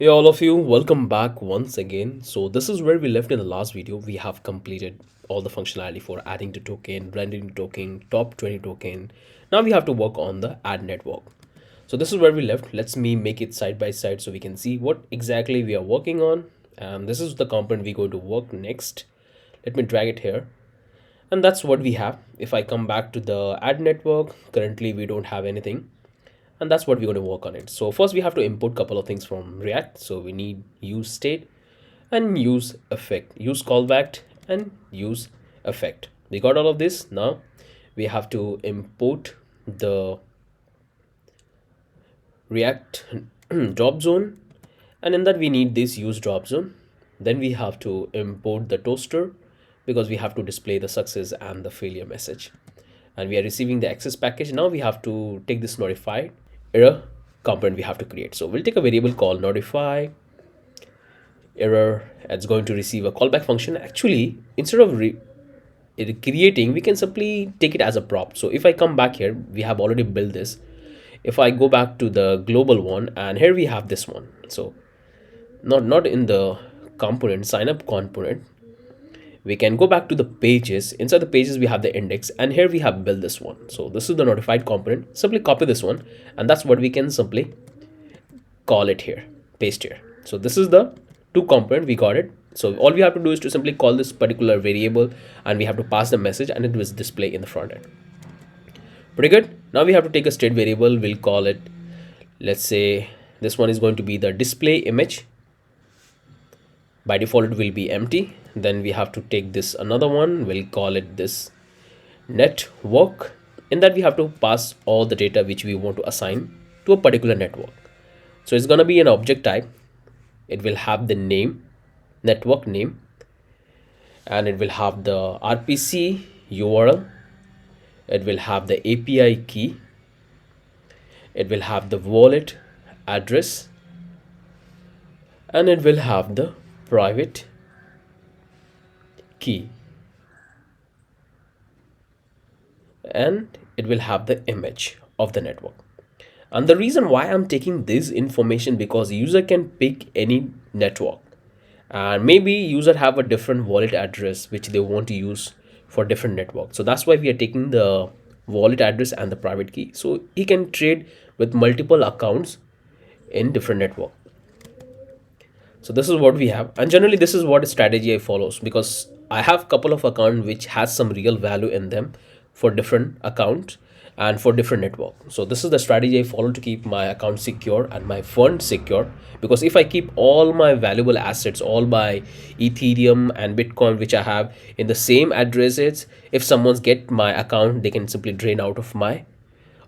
Hey all of you, welcome back once again. So this is where we left in the last video. We have completed all the functionality for adding the token, rendering the token, top 20 token. Now we have to work on the add network. So this is where we left. Let's me make it side by side so we can see what exactly we are working on. And this is the component we're going to work next. Let me drag it here. And that's what we have. If I come back to the add network, currently we don't have anything, and that's what we're going to work on it. So first we have to import a couple of things from React. So we need use state and use effect, use callback and use effect. We got all of this. Now we have to import the React drop zone, and in that we need this use drop zone. Then we have to import the toaster because we have to display the success and the failure message, and we are receiving the access package. Now we have to take this notify error component we have to create. So we'll take a variable called notify error. It's going to receive a callback function. Actually, instead of creating, we can simply take it as a prop. So if I come back here, we have already built this. If I go back to the global one, and here we have this one. So not in the component sign up component, we can go back to the pages. Inside the pages we have the index, and here we have built this one. So this is the notified component. Simply copy this one, and that's what we can simply call it here, paste here. So this is the two component, we got it. So all we have to do is to simply call this particular variable, and we have to pass the message, and it will display in the front end. Pretty good. Now we have to take a state variable. We'll call it, let's say this one is going to be the display image. By default it will be empty. Then we have to take this another one. We'll call it this network. In that we have to pass all the data which we want to assign to a particular network. So it's going to be an object type. It will have the name, network name, and it will have the RPC URL. It will have the API key. It will have the wallet address, and it will have the private key, and it will have the image of the network. And the reason why I'm taking this information, because user can pick any network, and maybe user have a different wallet address which they want to use for different network. So that's why we are taking the wallet address and the private key, so he can trade with multiple accounts in different network. So this is what we have, and generally this is what strategy I follows, because I have couple of accounts which has some real value in them for different accounts and for different network. So this is the strategy I follow to keep my account secure and my fund secure, because if I keep all my valuable assets, all my Ethereum and Bitcoin which I have in the same addresses, if someone's get my account, they can simply drain out of my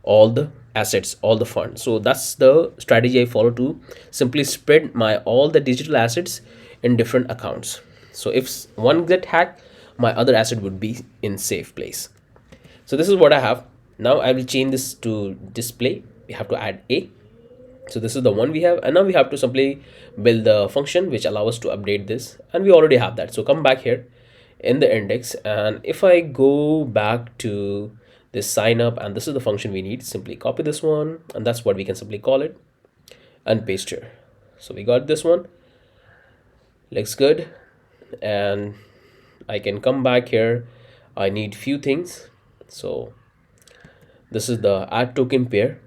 all the assets, all the funds. So that's the strategy I follow to simply spread my all the digital assets in different accounts. So if one get hacked, my other asset would be in safe place. So this is what I have. Now I will change this to display. We have to add a. So this is the one we have, and now we have to simply build the function which allow us to update this, and we already have that. So come back here in the index, and if I go back to this sign up, and this is the function we need, simply copy this one, and that's what we can simply call it, and paste here. So we got this one, looks good. And I can come back here. I need few things. So this is the add token pair.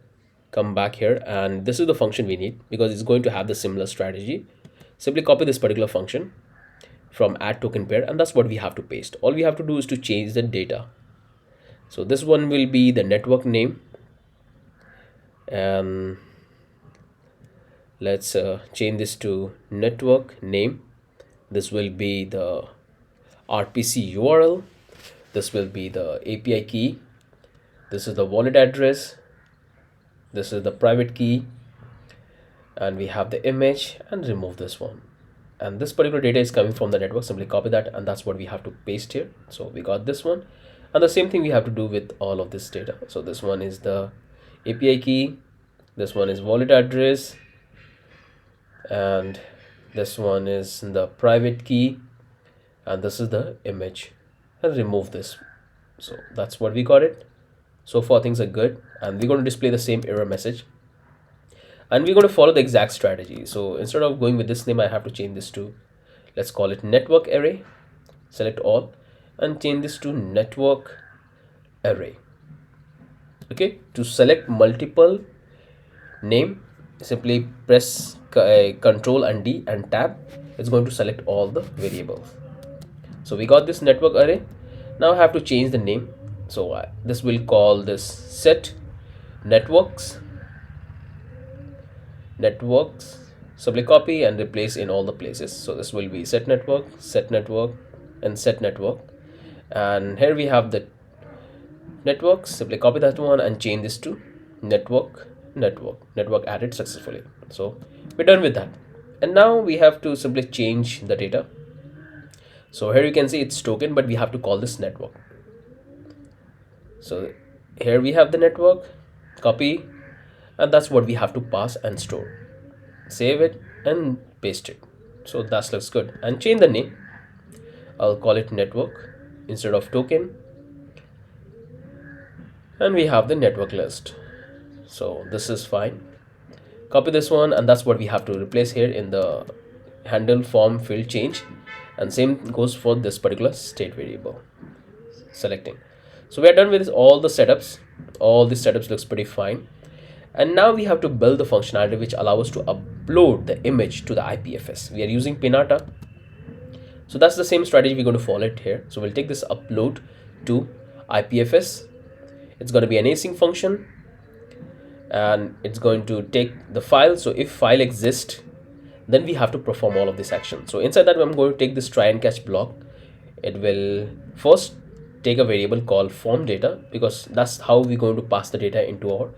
Come back here, and this is the function we need because it's going to have the similar strategy. Simply copy this particular function from add token pair, and that's what we have to paste. All we have to do is to change the data. So this one will be the network name, and let's change this to network name. This will be the RPC URL. This will be the API key. This is the wallet address. This is the private key, and we have the image, and remove this one. And this particular data is coming from the network. Simply copy that, and that's what we have to paste here. So we got this one, and the same thing we have to do with all of this data. So this one is the API key, this one is wallet address, and this one is the private key, and this is the image, and remove this. So that's what we got it. So far things are good, and we're going to display the same error message. And we're going to follow the exact strategy. So instead of going with this name, I have to change this to, let's call it network array, select all, and change this to network array. Okay, to select multiple name, simply press Control and D and tab. It's going to select all the variables. So we got this network array. Now I have to change the name. So this will call this set networks. Simply copy and replace in all the places. So this will be set network, and set network. And here we have the networks. Simply copy that one and change this to network added successfully. So we're done with that. And now we have to simply change the data. So here you can see it's token, but we have to call this network. So here we have the network, copy, and that's what we have to pass and store. Save it and paste it. So that looks good. And change the name. I'll call it network instead of token. And we have the network list. So this is fine. Copy this one, and that's what we have to replace here in the handle form field change. And same goes for this particular state variable. Selecting. So we are done with all the setups. All the setups looks pretty fine. And now we have to build the functionality which allow us to upload the image to the IPFS. We are using Pinata. So that's the same strategy we're going to follow it here. So we'll take this upload to IPFS. It's going to be an async function, and it's going to take the file. So if file exists, then we have to perform all of this action. So inside that, I'm going to take this try and catch block. It will first take a variable called form data, because that's how we're going to pass the data into our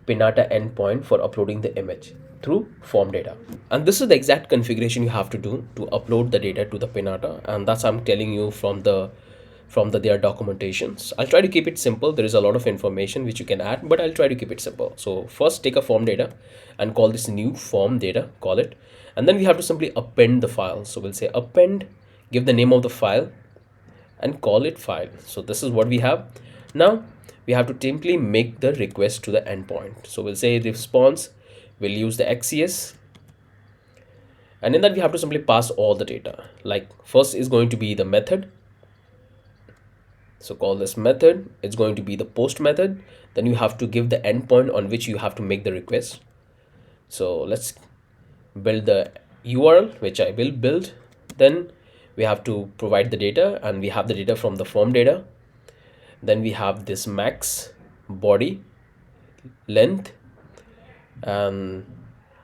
Pinata endpoint for uploading the image through form data. And this is the exact configuration you have to do to upload the data to the Pinata, and that's I'm telling you from their documentations. I'll try to keep it simple. There is a lot of information which you can add, but I'll try to keep it simple. So first take a form data and call this new form data, call it, and then we have to simply append the file. So we'll say append, give the name of the file and call it file. So this is what we have. Now we have to simply make the request to the endpoint. So we'll say response, we'll use the XCS, and in that we have to simply pass all the data. Like first is going to be the method. So call this method. It's going to be the post method. Then you have to give the endpoint on which you have to make the request. So let's build the URL, which I will build. Then we have to provide the data, and we have the data from the form data. Then we have this max, body, length, and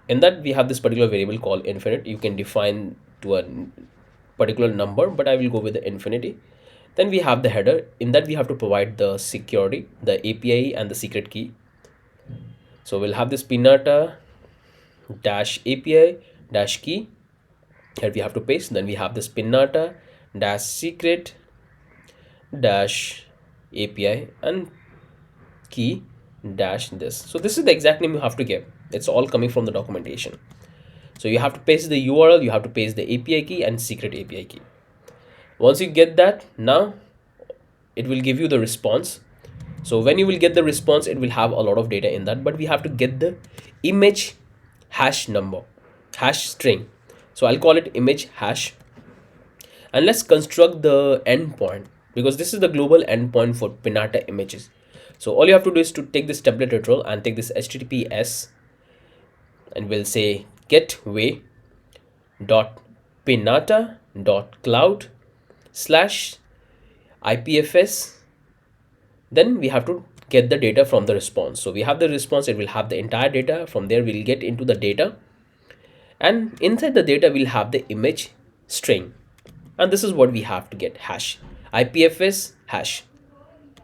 in that we have this particular variable called infinite. You can define to a particular number, but I will go with the infinity. Then we have the header. In that we have to provide the security, the API and the secret key. So we'll have this Pinata dash API dash key. Here we have to paste. Then we have this Pinata dash secret dash API and key dash this. So this is the exact name you have to give. It's all coming from the documentation. So you have to paste the URL, you have to paste the API key and secret API key. Once you get that, now it will give you the response. So when you will get the response, it will have a lot of data in that, but we have to get the image hash number, hash string. So I'll call it image hash, and let's construct the endpoint, because this is the global endpoint for Pinata images. So all you have to do is to take this template literal and take this HTTPS, and we'll say getway dot pinata dot cloud slash IPFS. Then we have to get the data from the response. So we have the response, it will have the entire data. From there we'll get into the data, and inside the data we'll have the image string, and this is what we have to get, hash, IPFS hash,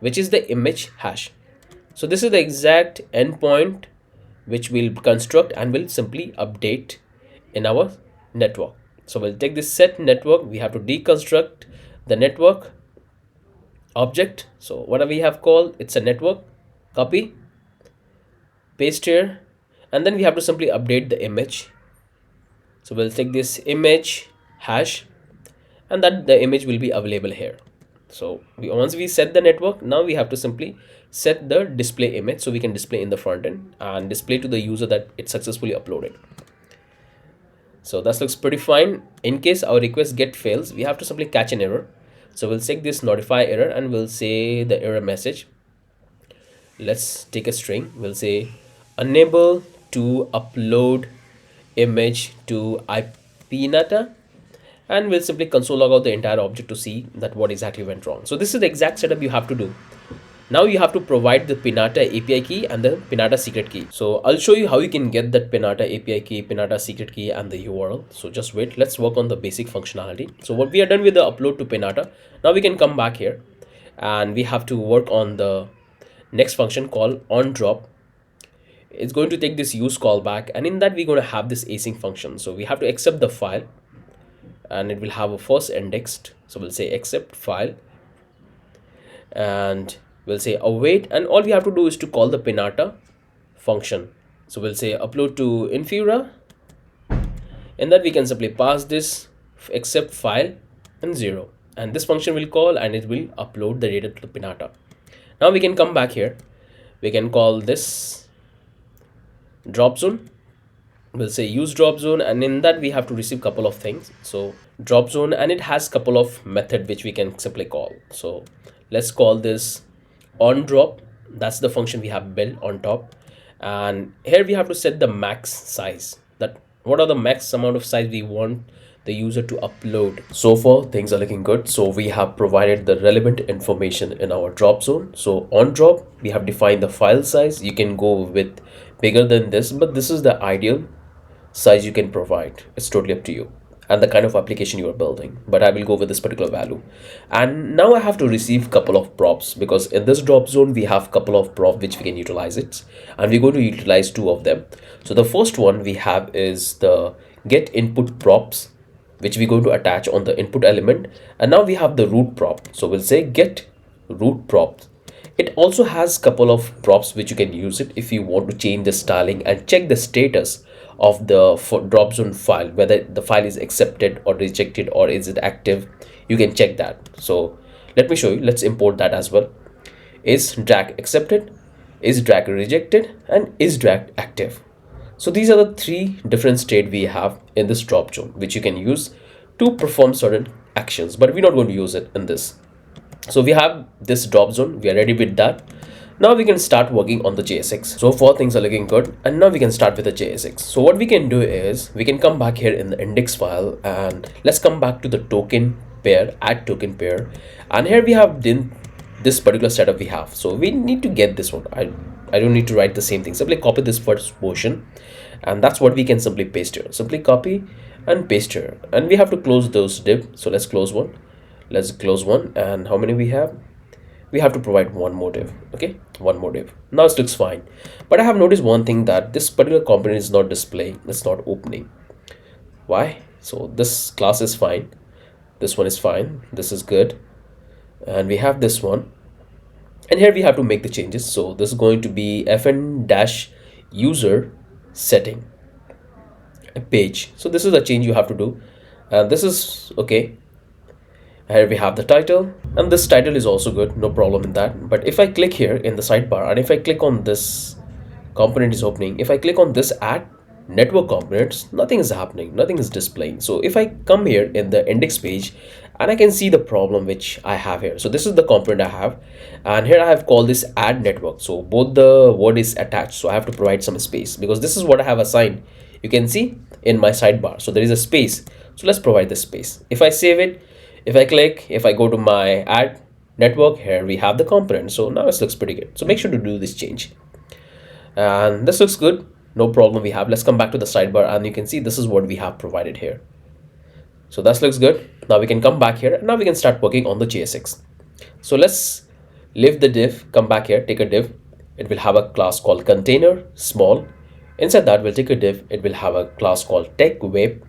which is the image hash. So this is the exact endpoint which we'll construct and will simply update in our network. So we'll take this set network, we have to deconstruct the network object. So what we have called, it's a network, copy, paste here, and then we have to simply update the image. So we'll take this image hash, and that the image will be available here. So once we set the network, now we have to simply set the display image so we can display in the front end and display to the user that it successfully uploaded. So that looks pretty fine. In case our request get fails, we have to simply catch an error. So we'll check this notify error and we'll say the error message. Let's take a string. We'll say unable to upload image to ipnata, and we'll simply console log out the entire object to see that what exactly went wrong. So this is the exact setup you have to do. Now you have to provide the Pinata API key and the Pinata secret key. So I'll show you how you can get that Pinata API key, Pinata secret key, and the URL. So just wait, let's work on the basic functionality. So what we are done with the upload to Pinata, now we can come back here and we have to work on the next function called onDrop. It's going to take this use callback, and in that we're going to have this async function. So we have to accept the file and it will have a first indexed. So we'll say accept file and we'll say await, and all we have to do is to call the Pinata function. So we'll say upload to Infura, and that we can simply pass this accept file and 0, and this function will call and it will upload the data to the Pinata. Now we can come back here, we can call this drop zone. We'll say use drop zone, and in that we have to receive couple of things. So drop zone, and it has couple of method which we can simply call. So let's call this onDrop. That's the function we have built on top, and here we have to set the max size, that what are the max amount of size we want the user to upload. So far things are looking good. So we have provided the relevant information in our drop zone. So on drop we have defined the file size. You can go with bigger than this, but this is the ideal size you can provide. It's totally up to you and the kind of application you are building, but I will go with this particular value. And now I have to receive couple of props, because in this drop zone we have couple of prop which we can utilize it, and we're going to utilize two of them. So the first one we have is the get input props, which we're going to attach on the input element. And now we have the root prop, so we'll say get root props. It also has couple of props which you can use it if you want to change the styling and check the status of the drop zone file, whether the file is accepted or rejected or is it active. You can check that. So let me show you. Let's import that as well. Is drag accepted, is drag rejected, and is drag active. So these are the three different state we have in this drop zone which you can use to perform certain actions, but we're not going to use it in this. So we have this drop zone, we are ready with that. Now we can start working on the JSX. So far things are looking good, and now we can start with the JSX. So what we can do is we can come back here in the index file, and let's come back to the token pair, add token pair, and here we have this particular setup we have. So we need to get this one. I don't need to write the same thing. Simply copy this first portion, and that's what we can simply paste here. Simply copy and paste here, and we have to close those div. So let's close one. Let's close one, and how many we have? We have to provide one more div. Okay, one more div. Now it looks fine, but I have noticed one thing, that this particular component is not displaying, it's not opening. Why? So this class is fine, this one is fine, this is good, and we have this one, and here we have to make the changes. So this is going to be fn-user setting a page. So this is the change you have to do, and this is okay. Here we have the title, and this title is also good, no problem in that. But if I click here in the sidebar, and if I click on this component is opening, if I click on this add network components, nothing is happening, nothing is displaying. So if I come here in the index page, and I can see the problem which I have here. So this is the component I have, and here I have called this add network. So both the word is attached, so I have to provide some space, because this is what I have assigned. You can see in my sidebar, so there is a space. So let's provide this space. If I save it, if I click, if I go to my add network, here we have the component. So now it looks pretty good. So make sure to do this change, and this looks good, no problem we have. Let's come back to the sidebar, and you can see this is what we have provided here. So that looks good. Now we can come back here, and now we can start working on the JSX. So let's leave the div, come back here, take a div. It will have a class called container small. Inside that we'll take a div. It will have a class called tech web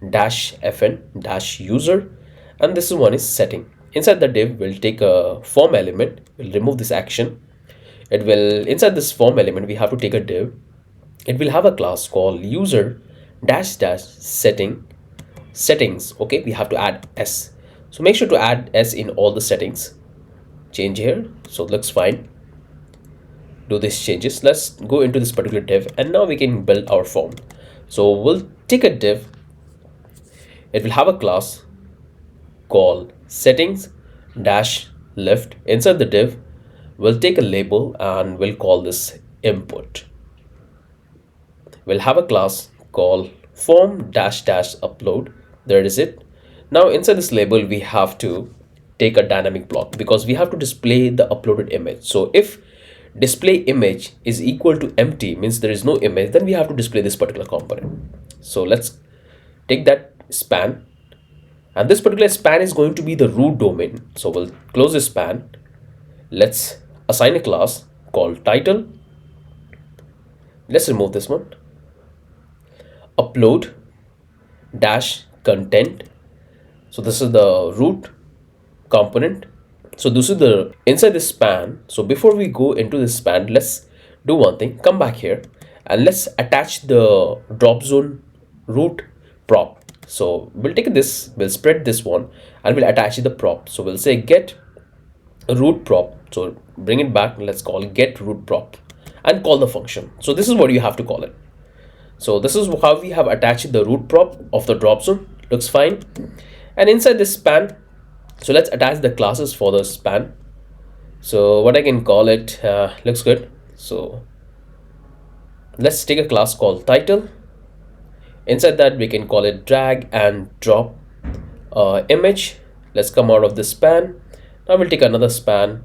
dash fn dash user, and this one is setting. Inside the div we'll take a form element. We'll remove this action. It will, inside this form element we have to take a div. It will have a class called user dash dash settings. Okay, we have to add s. So make sure to add s in all the settings. Change here, so it looks fine. Do these changes. Let's go into this particular div, and now we can build our form. So we'll take a div. It will have a class called settings dash left. Inside the div, we'll take a label and we'll call this input. We'll have a class called form dash dash upload. There is it. Now inside this label, we have to take a dynamic block because we have to display the uploaded image. So if display image is equal to empty, means there is no image, then we have to display this particular component. So let's take that span, and this particular span is going to be the root domain. So we'll close this span. Let's assign a class called title. Let's remove this one. Upload dash content. So this is the root component. So this is the inside this span. So before we go into this span, let's do one thing. Come back here and let's attach the drop zone root prop. So we'll take this, we'll spread this one, and we'll attach the prop. So we'll say get root prop. So bring it back. Let's call get root prop and call the function. So this is what you have to call it. So this is how we have attached the root prop of the drop zone. Looks fine. And inside this span, so let's attach the classes for the span. So what I can call it looks good. So let's take a class called title. Inside that, we can call it drag and drop image. Let's come out of this span. Now we'll take another span,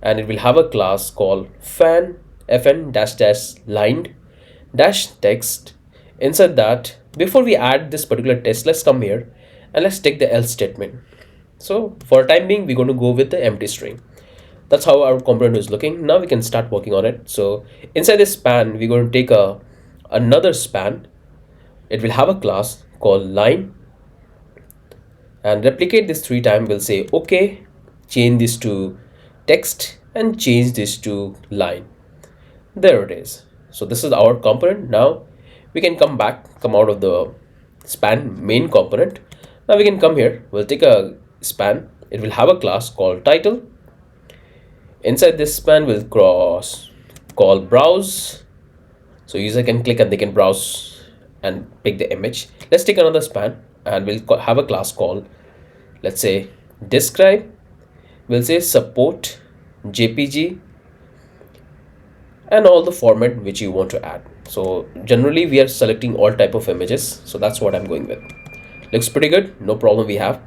and it will have a class called fn dash dash lined dash text. Inside that, before we add this particular text, let's come here and let's take the else statement. So for time being, we're going to go with the empty string. That's how our component is looking. Now we can start working on it. So inside this span, we're going to take another span. It will have a class called line, and replicate this 3 times. We'll say okay, change this to text, and change this to line. There it is. So this is our component. Now we can come out of the span main component. Now we can come here. We'll take a span. It will have a class called title. Inside this span, we'll call browse. So user can click and they can browse and pick the image. Let's take another span, and we'll have a class called, let's say, describe. We'll say support JPG and all the format which you want to add. So generally we are selecting all type of images. So that's what I'm going with. Looks pretty good. No problem we have.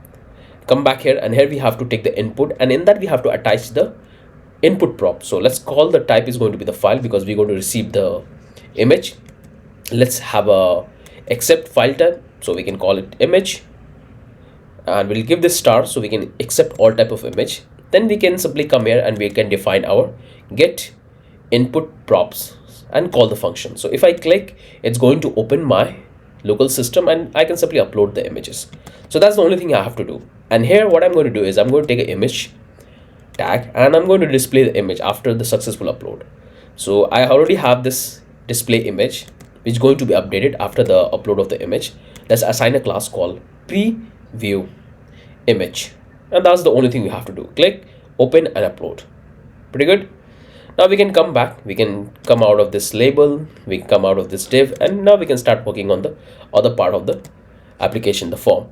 Come back here, and here we have to take the input, and in that we have to attach the input prop. So let's call the type is going to be the file because we're going to receive the image. Let's have a accept file type, so we can call it image, and we'll give this star so we can accept all type of image. Then we can simply come here and we can define our get input props and call the function. So if I click, it's going to open my local system and I can simply upload the images. So that's the only thing I have to do. And here what I'm going to do is I'm going to take an image tag, and I'm going to display the image after the successful upload. So I already have this display image which is going to be updated after the upload of the image. Let's assign a class called preview image, and that's the only thing we have to do. Click, open, and upload. Pretty good. Now we can come back, we can come out of this label, we can come out of this div, and now we can start working on the other part of the application, the form,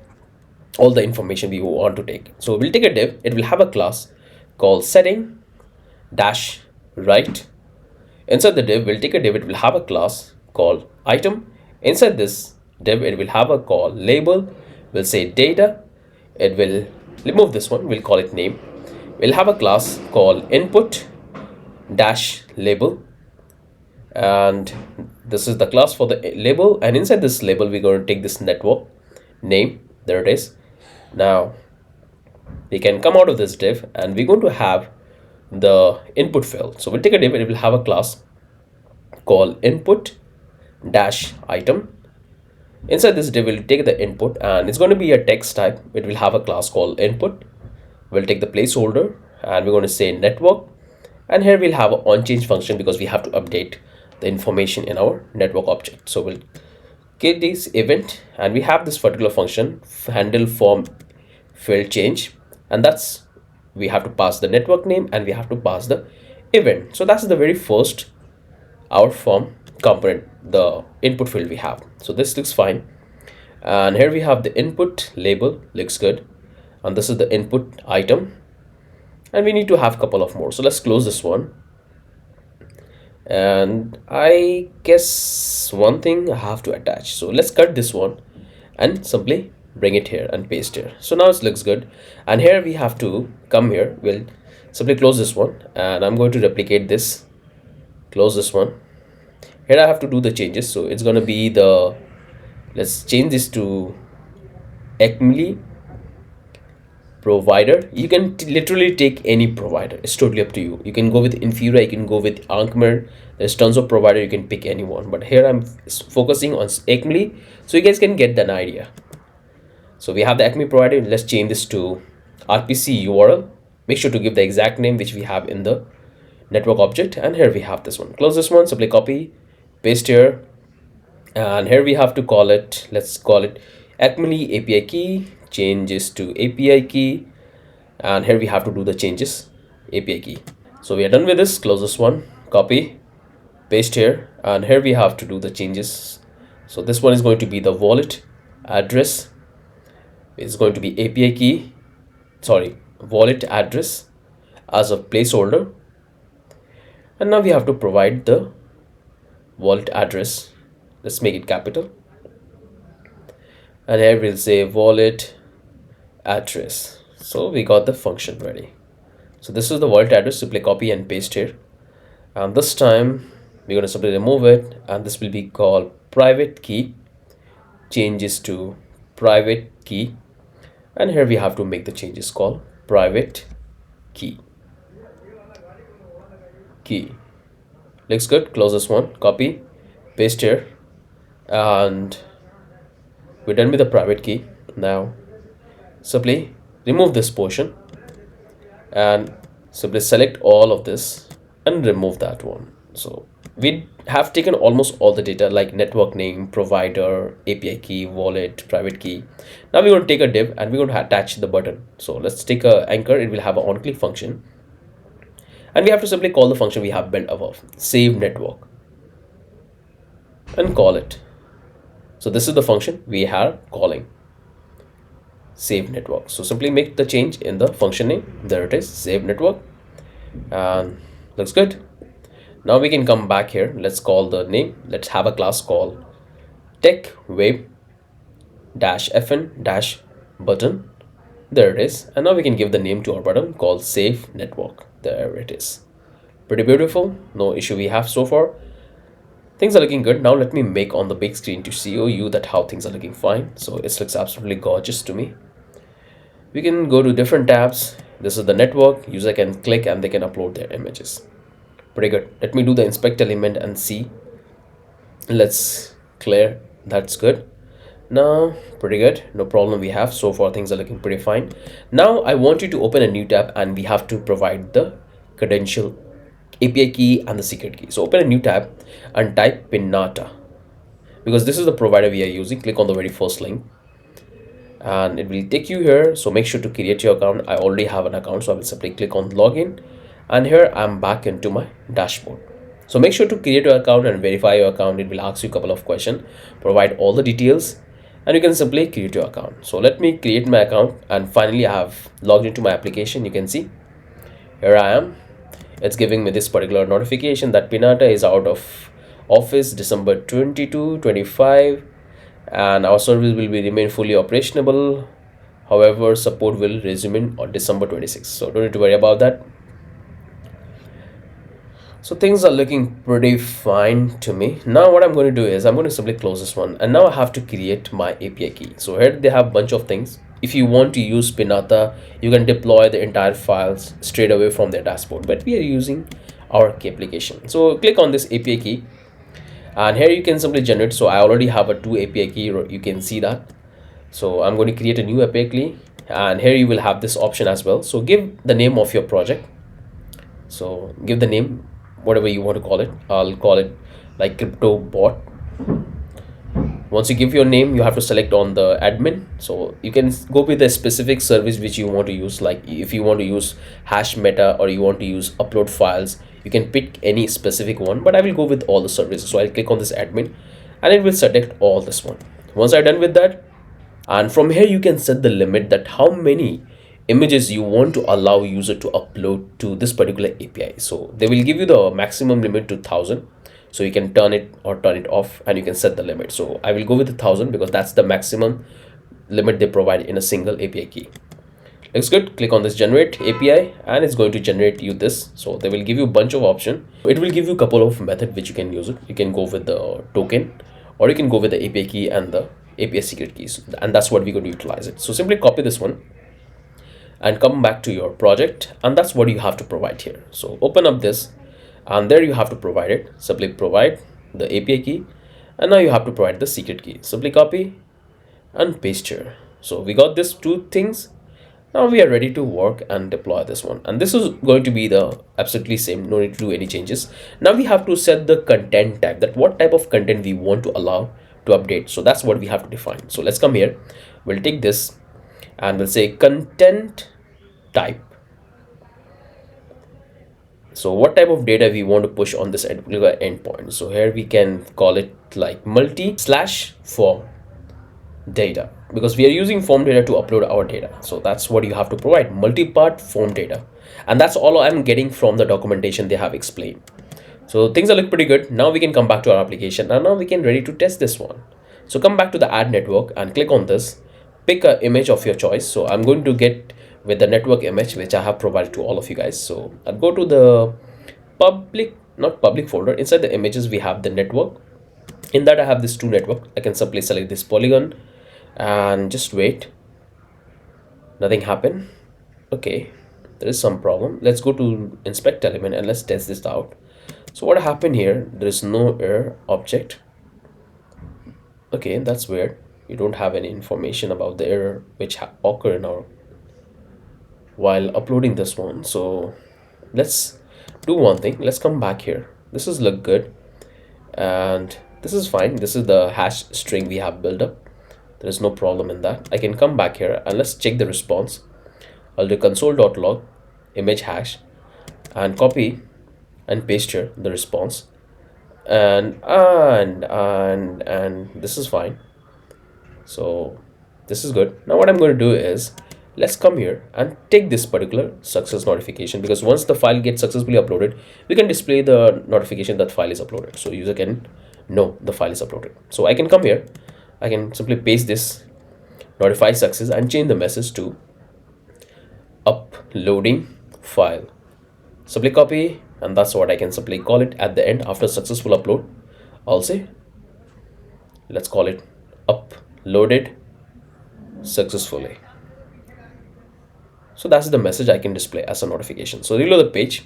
all the information we want to take. So we'll take a div. It will have a class called setting dash right. Inside the div, we'll take a div. It will have a class called item. Inside this div, it will have a call label. We'll say data. It will remove this one. We'll call it name. We'll have a class called input dash label, and this is the class for the label. And inside this label, we're going to take this network name. There it is. Now we can come out of this div, and we're going to have the input field. So we'll take a div, and it will have a class called input dash item. Inside this div, we'll take the input, and it's going to be a text type. It will have a class called input. We'll take the placeholder, and we're going to say network, and here we'll have an onChange function because we have to update the information in our network object. So we'll get this event, and we have this particular function handle form field change, and that's we have to pass the network name and we have to pass the event. So that's the very first our form component, the input field we have. So this looks fine, and here we have the input label, looks good, and this is the input item, and we need to have a couple of more. So let's close this one, and I guess one thing I have to attach. So let's cut this one and simply bring it here and paste here. So now it looks good, and here we have to come here. We'll simply close this one, and I'm going to replicate this, close this one. Here I have to do the changes, so it's going to be the, let's change this to Acme provider. You can literally take any provider, it's totally up to you. You can go with Infura, you can go with Ankmer, there's tons of provider, you can pick anyone, but here I'm focusing on Acme so you guys can get an idea. So we have the Acme provider. Let's change this to RPC URL. Make sure to give the exact name which we have in the network object, and here we have this one. Close this one, simply copy, paste here, and here we have to call it, let's call it Acme API key, changes to API key, and here we have to do the changes API key. So we are done with this. Close this one, copy, paste here, and here we have to do the changes. So this one is going to be the wallet address, it's going to be API key, sorry, wallet address as a placeholder, and now we have to provide the wallet address. Let's make it capital, and here we'll say wallet address. So we got the function ready. So this is the wallet address. Simply copy and paste here, and this time we're going to simply remove it, and this will be called private key, changes to private key, and here we have to make the changes called private key. Looks good. Close this one, copy, paste here, and we're done with the private key. Now simply remove this portion and simply select all of this and remove that one. So we have taken almost all the data like network name, provider, API key, wallet, private key. Now we're going to take a div and we're going to attach the button. So let's take a anchor. It will have an on-click function, and we have to simply call the function we have built above, save network, and call it. So this is the function we are calling, save network. So simply make the change in the function name. There it is, save network, and looks good. Now we can come back here. Let's call the name. Let's have a class called tech web -fn -button. There it is. And now we can give the name to our button called save network. There it is. Pretty beautiful. No issue we have so far. Things are looking good. Now let me make on the big screen to show you that how things are looking fine. So it looks absolutely gorgeous to me. We can go to different tabs. This is the network. User can click and they can upload their images. Pretty good. Let me do the inspect element and see. Let's clear. That's good. Now pretty good, no problem we have so far. Things are looking pretty fine. Now I want you to open a new tab and we have to provide the credential, API key, and the secret key. So open a new tab and type Pinata, because this is the provider we are using. Click on the very first link and it will take you here. So make sure to create your account. I already have an account, so I will simply click on login, and here I'm back into my dashboard. So make sure to create your account and verify your account. It will ask you a couple of questions, provide all the details, and you can simply create your account. So let me create my account, and finally I have logged into my application. You can see here I am. It's giving me this particular notification that Pinata is out of office December 22, 25, and our service will be remain fully operational. However, support will resume on December 26. So don't need to worry about that. So things are looking pretty fine to me. Now what I'm going to do is I'm going to simply close this one, and now I have to create my API key. So here they have a bunch of things. If you want to use Pinata, you can deploy the entire files straight away from their dashboard, but we are using our key application. So click on this API key, and here you can simply generate. So I already have a 2 API key, you can see that. So I'm going to create a new API key, and here you will have this option as well. So give the name of your project. So give the name whatever you want to call it. I'll call it like crypto bot, Once you give your name, you have to select on the admin. So you can go with a specific service which you want to use. Like if you want to use hash meta or you want to use upload files, you can pick any specific one, but I will go with all the services. So I'll click on this admin and it will select all this one. Once I'm done with that, and from here you can set the limit that how many images you want to allow user to upload to this particular API. So they will give you the maximum limit to 1,000. So you can turn it or turn it off and you can set the limit. So I will go with 1,000 because that's the maximum limit they provide in a single API key. Looks good. Click on this generate API and it's going to generate you this. So they will give you a bunch of options. It will give you a couple of methods which you can use it. You can go with the token or you can go with the API key and the API secret keys, and that's what we're going to utilize it. So simply copy this one and come back to your project, and that's what you have to provide here. So open up this and there you have to provide it. Simply provide the API key and now you have to provide the secret key. Simply copy and paste here. So we got these two things. Now we are ready to work and deploy this one, and this is going to be the absolutely same. No need to do any changes. Now we have to set the content type, that what type of content we want to allow to update. So that's what we have to define. So let's come here, we'll take this and we'll say content type. So what type of data we want to push on this particular endpoint. So here we can call it like multi/form data, because we are using form data to upload our data. So that's what you have to provide, multi-part form data, and that's all I'm getting from the documentation they have explained. So things are look pretty good. Now we can come back to our application and now we can ready to test this one. So come back to the add network and click on this, pick an image of your choice. So I'm going to get with the network image which I have provided to all of you guys. So I'll go to the not public folder. Inside the images we have the network. In that I have this two network. I can simply select this polygon and just wait. Nothing happened. Okay, there is some problem. Let's go to inspect element and let's test this out. So what happened here, there is no error object. Okay, that's weird. You don't have any information about the error which occurred now while uploading this one. So let's do one thing. Let's come back here. This is look good and this is fine. This is the hash string we have built up. There is no problem in that. I can come back here and let's check the response. I'll do console.log image hash and copy and paste here the response, and this is fine. So this is good. Now what I'm going to do is let's come here and take this particular success notification, because once the file gets successfully uploaded, we can display the notification that file is uploaded, so user can know the file is uploaded. So I can come here, I can simply paste this notify success and change the message to uploading file. Simply copy, and that's what I can simply call it at the end after successful upload. I'll say let's call it uploaded successfully. So that's the message I can display as a notification. So reload the page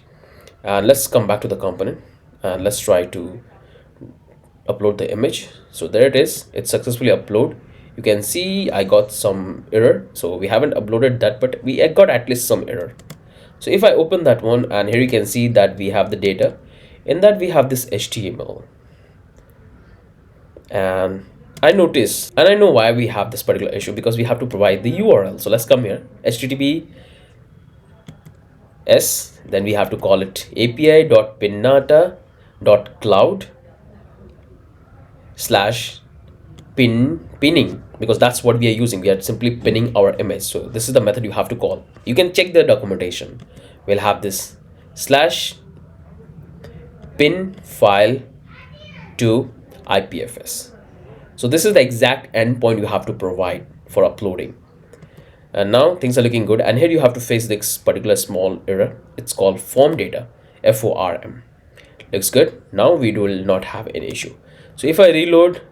and let's come back to the component and let's try to upload the image. So there it is, it's successfully uploaded. You can see I got some error, so we haven't uploaded that, but we got at least some error. So if I open that one, and here you can see that we have the data. In that we have this HTML, and I notice and I know why we have this particular issue, because we have to provide the URL. So let's come here, HTTPS, then we have to call it api.pinnata.cloud/pinning, because that's what we are using. We are simply pinning our image. So this is the method you have to call. You can check the documentation. We'll have this /pin file to IPFS. So this is the exact endpoint you have to provide for uploading. And now things are looking good, and here you have to face this particular small error. It's called form data, FORM. Looks good. Now we will not have any issue. So if I reload,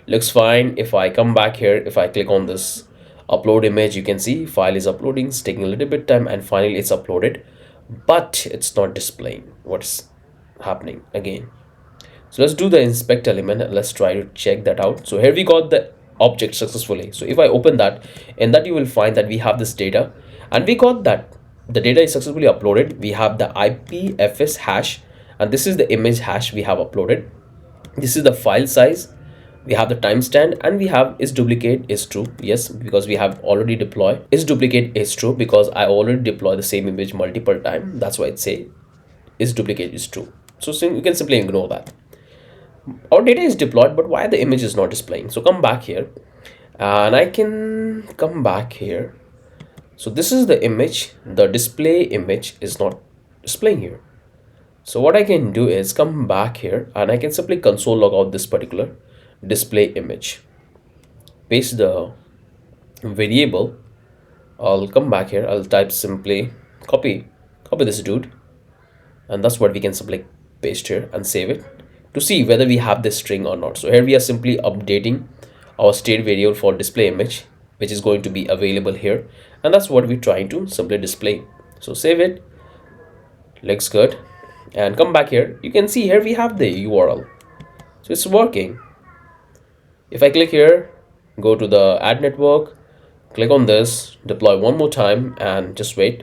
looks fine. If I come back here, if I click on this upload image, you can see file is uploading. It's taking a little bit time, and finally it's uploaded, but it's not displaying what's happening again. So let's do the inspect element and let's try to check that out. So here we got the object successfully. So if I open that, in that you will find that we have this data, and we got that the data is successfully uploaded. We have the IPFS hash, and this is the image hash we have uploaded. This is the file size, we have the timestamp, and we have is duplicate is true. Yes, because we have already deployed. Is duplicate is true because I already deployed the same image multiple times. That's why it say is duplicate is true. So you can simply ignore that. Our data is deployed, but why the image is not displaying? So come back here, and I can come back here. So this is the image. The display image is not displaying here. So what I can do is come back here, and I can simply console log out this particular display image. Paste the variable. I'll come back here. I'll type simply copy this dude, and that's what we can simply paste here and save it to see whether we have this string or not. So here we are simply updating our state variable for display image, which is going to be available here, and that's what we're trying to simply display. So save it, looks good, and come back here. You can see here we have the URL, so it's working. If I click here, go to the add network, click on this, deploy one more time, and just wait.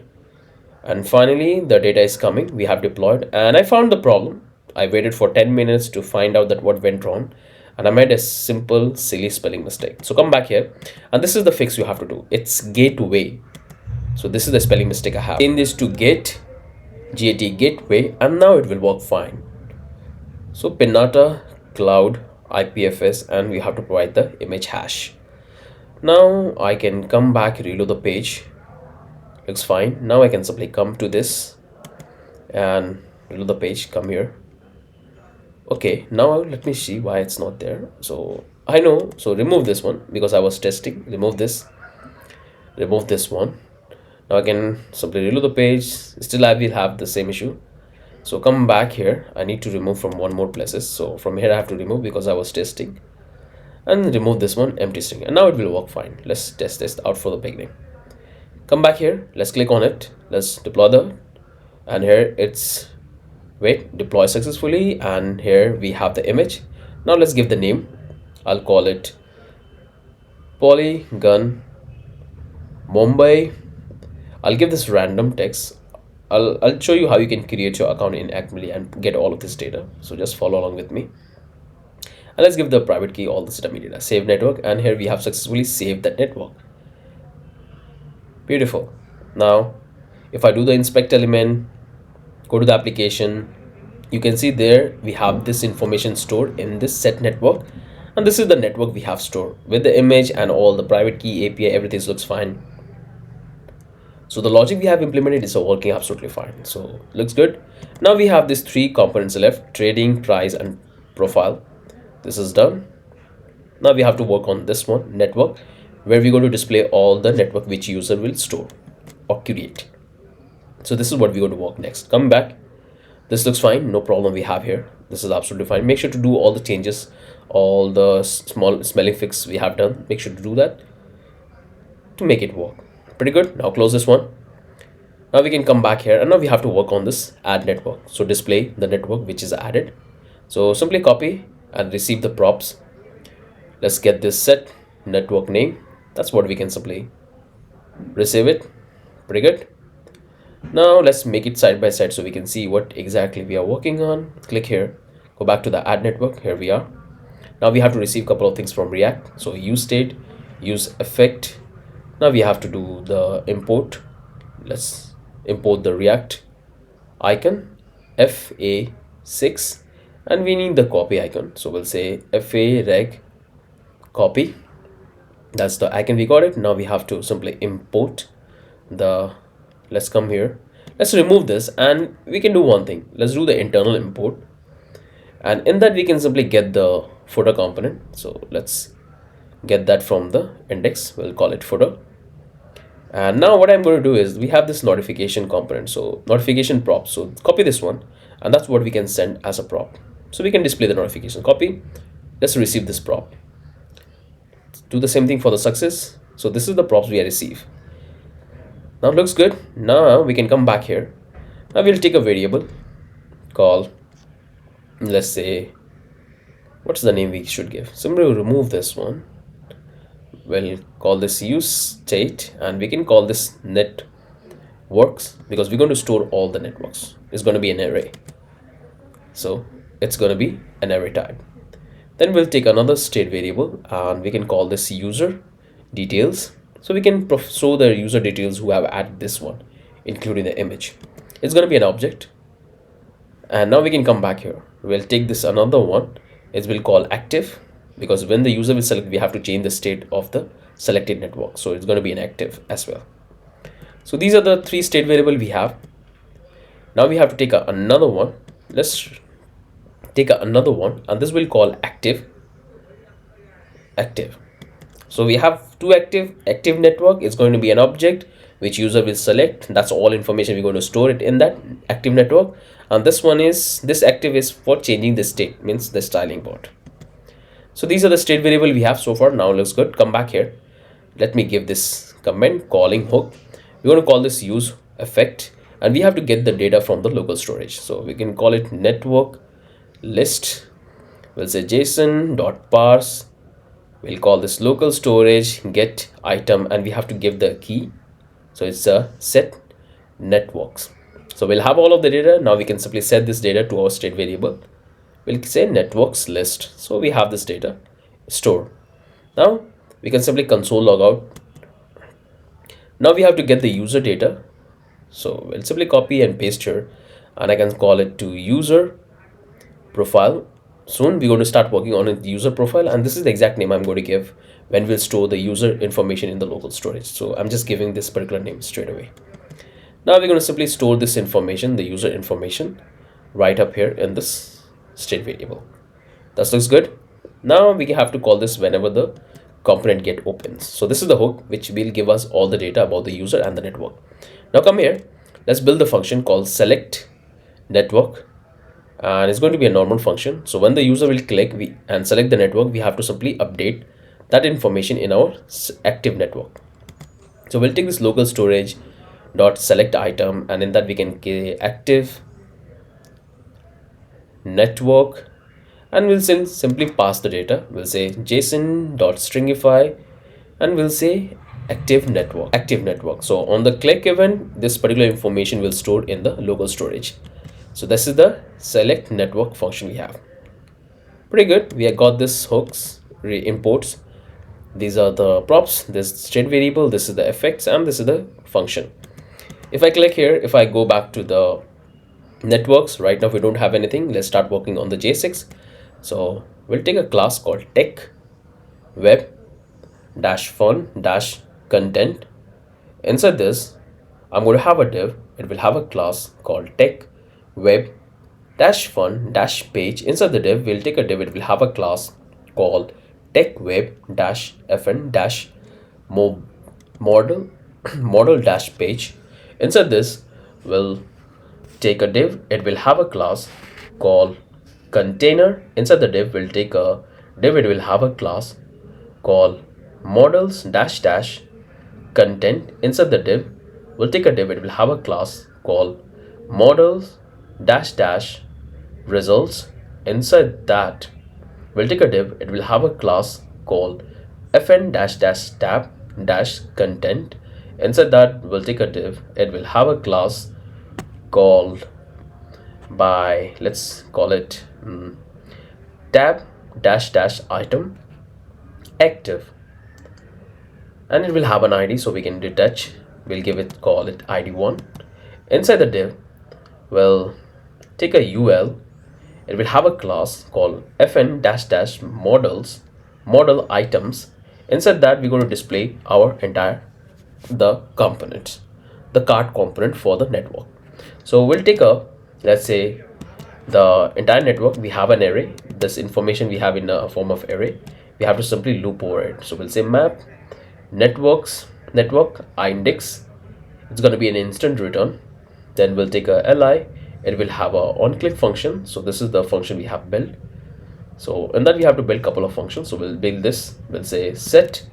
And finally the data is coming. We have deployed, and I found the problem. I waited for 10 minutes to find out that what went wrong, and I made a simple silly spelling mistake. So come back here, and this is the fix you have to do. It's gateway. So this is the spelling mistake I have. In this to gateway, and now it will work fine. So Pinata cloud IPFS, and we have to provide the image hash. Now I can come back, reload the page. Looks fine. Now I can simply come to this and reload the page, come here. Okay, now let me see why it's not there. So I know, so remove this one because I was testing. Remove this one. Now I can simply reload the page. Still I will have the same issue. So come back here. I need to remove from one more places. So from here I have to remove because I was testing, and remove this one, empty string, and now it will work fine. Let's test this out for the beginning. Come back here, let's click on it, let's deploy the, and here it's deploy successfully, and here we have the image. Now let's give the name. I'll call it Polygon Mumbai. I'll give this random text. I'll show you how you can create your account in Acmely and get all of this data. So just follow along with me. And let's give the private key all the setup data. Save network, and here we have successfully saved that network. Beautiful. Now if I do the inspect element, go to the application, you can see there we have this information stored in this set network, and this is the network we have stored with the image and all the private key, API, everything looks fine. So the logic we have implemented is working absolutely fine. So looks good. Now we have these three components left: trading, price, and profile. This is done. Now we have to work on this one, network, where we're going to display all the network which user will store or create. So this is what we're going to work next. Come back. This looks fine, no problem we have here. This is absolutely fine. Make sure to do all the changes, all the small spelling fix we have done. Make sure to do that to make it work. Pretty good. Now close this one. Now we can come back here, and now we have to work on this add network. So display the network which is added. So simply copy and receive the props. Let's get this set network name. That's what we can simply receive it. Pretty good. Now let's make it side by side so we can see what exactly we are working on. Click here, go back to the add network. Here we are. Now we have to receive a couple of things from React. So use state, use effect. Now we have to do the import. Let's import the React icon FA6, and we need the copy icon. So we'll say FA reg copy. That's the icon, we got it. Now we have to simply import the, let's come here, let's remove this, and we can do one thing. Let's do the internal import, and in that we can simply get the footer component. So let's get that from the index. We'll call it footer. And now what I'm going to do is we have this notification component, so notification prop. So copy this one, and that's what we can send as a prop. So we can display the notification. Copy. Let's receive this prop. Do the same thing for the success. So this is the props we receive. Now it looks good. Now we can come back here. Now we'll take a variable call, let's say, what's the name we should give? Simply remove this one. We'll call this use state, and we can call this networks because we're going to store all the networks. It's going to be an array. So it's going to be an array type. Then we'll take another state variable and we can call this user details. So we can show the user details who have added this one, including the image. It's going to be an object. And now we can come back here. We'll take this another one. It will call active, because when the user will select, we have to change the state of the selected network. So it's going to be an active as well. So these are the three state variable we have. Now we have to take another one. Let's take another one, and this will call active. So we have two active network. It's going to be an object which user will select. That's all information we're going to store it in that active network. And this active is for changing the state, means the styling part. So these are the state variable we have so far. Now looks good. Come back here. Let me give this comment calling hook. We're going to call this use effect, and we have to get the data from the local storage. So we can call it network list. We'll say json.parse. We'll call this local storage get item, and we have to give the key. So it's a set networks. So we'll have all of the data. Now we can simply set this data to our state variable. We'll say networks list. So we have this data stored. Now we can simply console log out. Now we have to get the user data. So we'll simply copy and paste here, and I can call it to user profile. Soon we're going to start working on a user profile, and this is the exact name I'm going to give when we'll store the user information in the local storage. So I'm just giving this particular name straight away. Now we're going to simply store this information, the user information, right up here in this state variable. That looks good. Now we have to call this whenever the component get opens. So this is the hook which will give us all the data about the user and the network. Now come here, let's build the function called select network, and it's going to be a normal function. So when the user will click and select the network, we have to simply update that information in our active network. So we'll take this local storage dot select item, and in that we can get active network, and we'll simply pass the data. We'll say json.stringify, and we'll say active network. So on the click event, this particular information will store in the local storage. So this is the select network function we have. Pretty good. We have got this hooks imports. These are the props, this state variable, this is the effects, and this is the function. If I click here, if I go back to the networks, right now we don't have anything. Let's start working on the J6. So we'll take a class called tech web dash fun dash content. Inside this, I'm going to have a div. It will have a class called tech web dash fun dash page. Inside the div, we'll take a div. It will have a class called tech web dash fn dash model dash page. Inside this, we'll take a div. It will have a class called container. Inside the div, we'll take a div. It will have a class called models dash dash content. Inside the div, we'll take a div. It will have a class called models dash dash results. Inside that, we'll take a div. It will have a class called fn dash dash tab dash content. Inside that, we'll take a div. It will have a class called by, let's call it tab dash dash item active, and it will have an ID, so we can detach. We'll call it ID1. Inside the div, we'll take a UL. It will have a class called fn dash dash model items. Inside that, we're going to display our the components, the card component for the network. So we'll take let's say the entire network. We have an array. This information we have in a form of array. We have to simply loop over it. So we'll say map network index. It's going to be an instant return. Then we'll take a li. It will have a on-click function. So this is the function we have built. So in that, we have to build a couple of functions. So we'll build this. We'll say set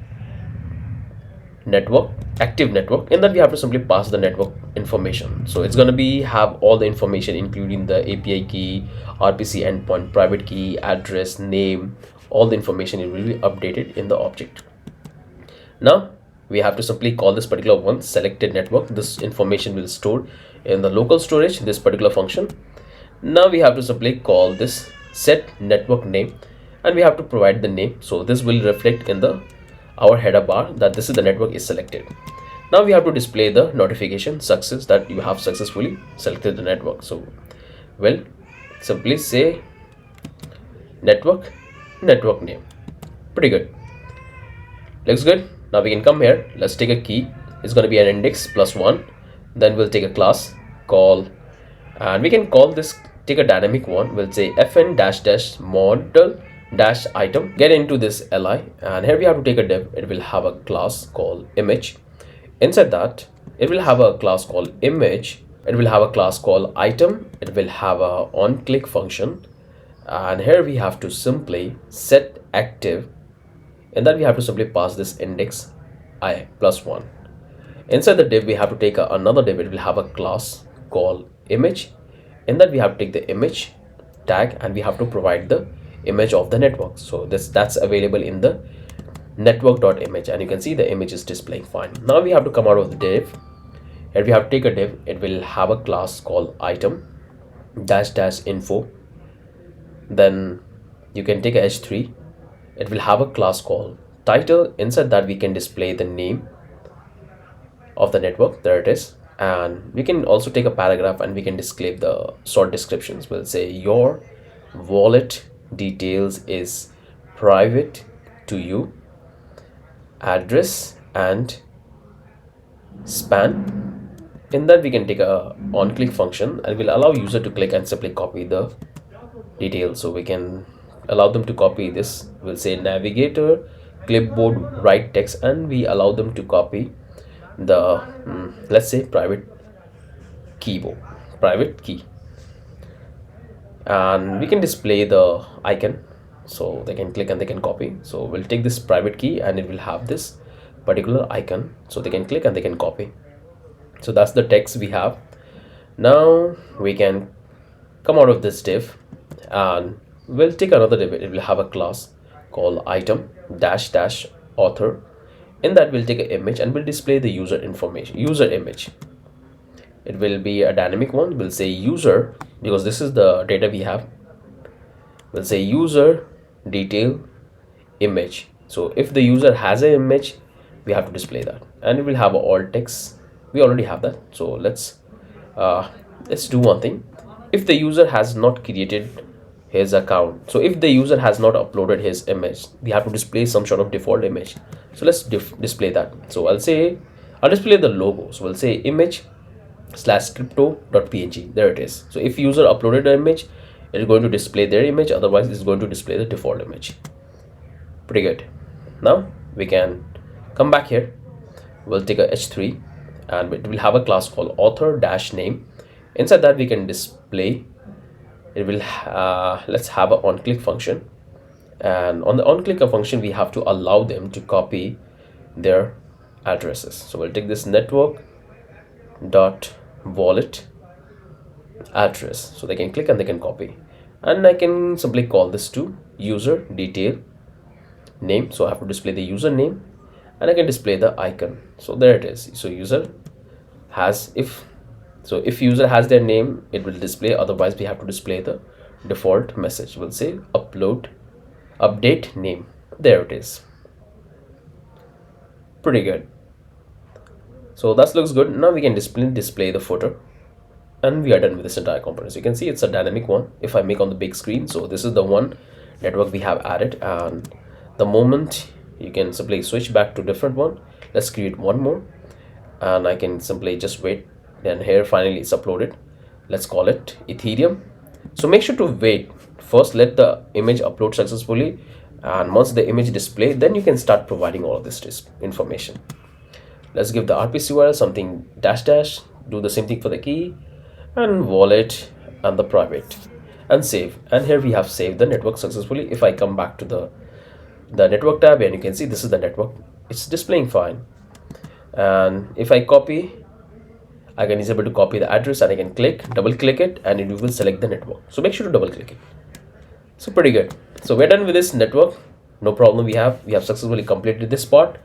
network active network. In that, we have to simply pass the network information. So it's going to have all the information, including the API key, RPC endpoint, private key, address, name, all the information. It will be updated in the object. Now we have to simply call this particular one selected network. This information will store in the local storage, this particular function. Now we have to simply call this set network name. and we have to provide the name. So this will reflect in the our header bar that this is the network is selected. Now we have to display the notification success that you have successfully selected the network. So well, simply say network name. Pretty good. Looks good. Now we can come here. Let's take a key. It's going to be an index plus 1. Then we'll take a class call, and we can call this, take a dynamic one. We'll say fn dash dash model dash item. Get into this li, and here we have to take a div. It will have a class called image. Inside that, it will have a class called image. It will have a class called item. It will have a on click function, and here we have to simply set active, and then we have to simply pass this index I plus 1. Inside the div, we have to take another div. It will have a class called image, and then we have to take the image tag, and we have to provide the image of the network. So that's available in the network.image, and you can see the image is displaying fine. Now we have to come out of the div, and we have to take a div. It will have a class called item dash dash info. Then you can take a h3. It will have a class called title. Inside that, we can display the name of the network. There it is. And we can also take a paragraph, and we can display the short descriptions. We'll say your wallet details is private to you, address and span. In that, we can take a on click function, and will allow user to click and simply copy the details. So we can allow them to copy this. We'll say navigator clipboard write text, and we allow them to copy the let's say private key, and we can display the icon, so they can click and they can copy. So we'll take this private key, and it will have this particular icon, so they can click and they can copy. So that's the text we have. Now we can come out of this div, and we'll take another div. It will have a class called item dash dash author. In that, we'll take an image, and we'll display the user information, user image. It will be a dynamic one. We'll say user, because this is the data we have. We'll say user detail image. So if the user has an image, we have to display that, and it will have all text. We already have that. So let's do one thing. If the user has not created his account, so if the user has not uploaded his image, we have to display some sort of default image. So let's display that. So I'll display the logo. So we'll say image slash crypto.png. There it is. So if user uploaded an image, it is going to display their image. Otherwise, it's going to display the default image. Pretty good. Now we can come back here. We'll take a h3, and it will have a class called author dash name. Inside that, we can display, it will let's have an on click function, and on the on click function, we have to allow them to copy their addresses. So we'll take this network dot wallet address, so they can click and they can copy, and I can simply call this to user detail name. So I have to display the username, and I can display the icon. So there it is. So user has, if user has their name, it will display. Otherwise, we have to display the default message. We'll say update name. There it is. Pretty good. So that looks good. Now we can display the footer, and we are done with this entire component. So you can see it's a dynamic one. If I make on the big screen, so this is the one network we have added, and the moment you can simply switch back to different one. Let's create one more, and I can simply just wait. Then here finally it's uploaded. Let's call it Ethereum. So make sure to wait first, let the image upload successfully, and once the image display, then you can start providing all of this information. Let's give the RPC URL something dash dash, do the same thing for the key and wallet and the private, and save. And here we have saved the network successfully. If I come back to the network tab, and you can see this is the network, it's displaying fine. And if I copy, I can able to copy the address, and I can double click it, and it will select the network. So make sure to double click it. So pretty good. So we're done with this network. No problem. We have successfully completed this part.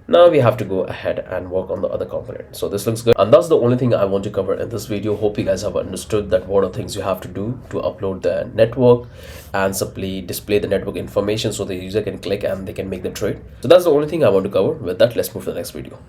Now we have to go ahead and work on the other component. So this looks good. And that's the only thing I want to cover in this video. Hope you guys have understood that what are things you have to do to upload the network and simply display the network information so the user can click and they can make the trade. So that's the only thing I want to cover. With that, let's move to the next video.